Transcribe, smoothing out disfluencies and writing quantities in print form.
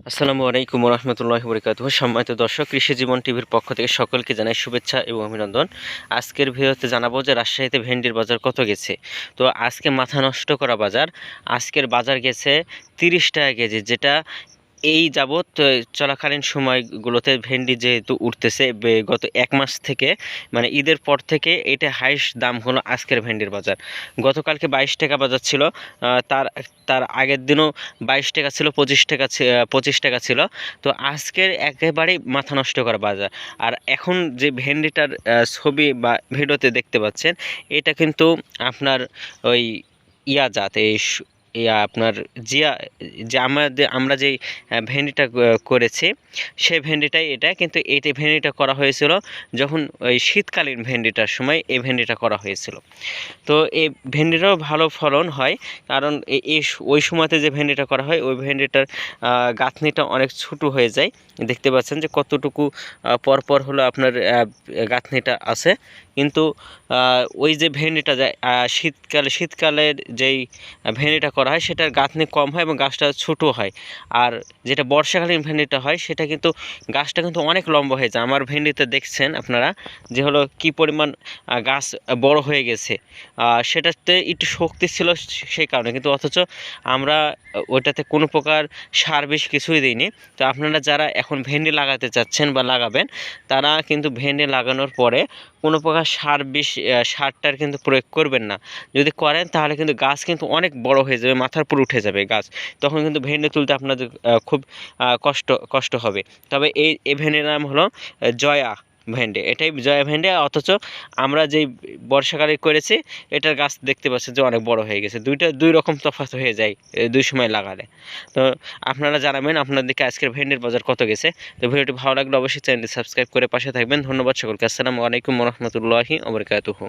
আসসালামু আলাইকুম রহমতুল্লাহি বরকাতুহু। সম্মানিত দর্শক, কৃষি জীবন টিভির পক্ষ থেকে সকলকে জানাই শুভেচ্ছা এবং অভিনন্দন। আজকের ভিডিওতে জানাবো যে রাজশাহীতে ভেন্ডির বাজার কত গেছে। তো আজকে মাথা নষ্ট করা বাজার, আজকের বাজার গেছে 30 টাকা কেজি, যেটা এই যাবৎ চলাকালীন সময়গুলোতে ভেন্ডি যেহেতু উঠতেছে গত 1 মাস থেকে, মানে ঈদের পর থেকে এটা হাইস্ট দাম হলো আজকের ভেন্ডির বাজার। গতকালকে 22 টাকা বাজার ছিল, তার তার আগের দিনও 22 টাকা ছিল, 25 টাকা ছিল। তো আজকের একেবারেই মাথা নষ্ট করা বাজার। আর এখন যে ভেন্ডিটার ছবি বা ভিডিওতে দেখতে পাচ্ছেন, এটা কিন্তু আপনার ওই ইয়া জাত, আপনার জিয়া, যে আমরা যেই ভেন্ডিটা করেছি সেই ভেন্ডিটাই এটা, কিন্তু এই ভেন্ডিটা করা হয়েছিল যখন ওই শীতকালীন ভেন্ডিটার সময় এই ভেন্ডিটা করা হয়েছিল। তো এই ভেন্ডিটাও ভালো ফলন হয়, কারণ এই ওই সময়তে যে ভেন্ডিটা করা হয় ওই ভেন্ডিটার গাঁথনিটা অনেক ছোটো হয়ে যায়। দেখতে পাচ্ছেন যে কতটুকু পরপর হলো আপনার গাঁথনিটা আছে। কিন্তু ওই যে ভেন্ডিটা যায় শীতকালের যেই ভেন্ডিটা করা হয় সেটার গাঁথনি কম হয় এবং গাছটা ছোটো হয়। আর যেটা বর্ষাকালীন ভেন্ডিটা হয় সেটা কিন্তু গাছটা কিন্তু অনেক লম্বা হয়ে যায়। আমার ভেন্ডিতে দেখছেন আপনারা যে হলো কি পরিমাণ গাছ বড় হয়ে গেছে, সেটাতে একটু শক্তি ছিল সেই কারণে, কিন্তু অথচ আমরা ওইটাতে কোনো প্রকার সার বিষ কিছুই দিইনি। তো আপনারা যারা এখন ভেন্ডি লাগাতে চাচ্ছেন বা লাগাবেন, তারা কিন্তু ভেন্ডি লাগানোর পরে কোনো প্রকার সারটার কিন্তু প্রয়োগ করবেন না। যদি করেন তাহলে কিন্তু গাছ কিন্তু অনেক বড় হয়ে যাবে, মাথার উপর উঠে যাবে গাছ, তখন কিন্তু ভেন্ডি তুলতে আপনাদের খুব কষ্ট হবে। তবে এই ভেন্ডির নাম হলো জয়া ভেন্ডি, এটাই জয়া ভেন্ডি। অথচ আমরা যেই বর্ষাকালে করেছি এটার গাছ দেখতে পাচ্ছি যে অনেক বড় হয়ে গেছে। দুই রকম তফাৎ হয়ে যায় দুই সময় লাগালে। তো আপনারা জানাবেন আপনাদেরকে আজকের ভেন্ডির বাজার কত গেছে। তো ভিডিওটি ভালো লাগলে অবশ্যই চ্যানেলটি সাবস্ক্রাইব করে পাশে থাকবেন। ধন্যবাদ সকলকে। আসসালামু আলাইকুম রহমতুল্লাহি ওয়া বারাকাতুহু।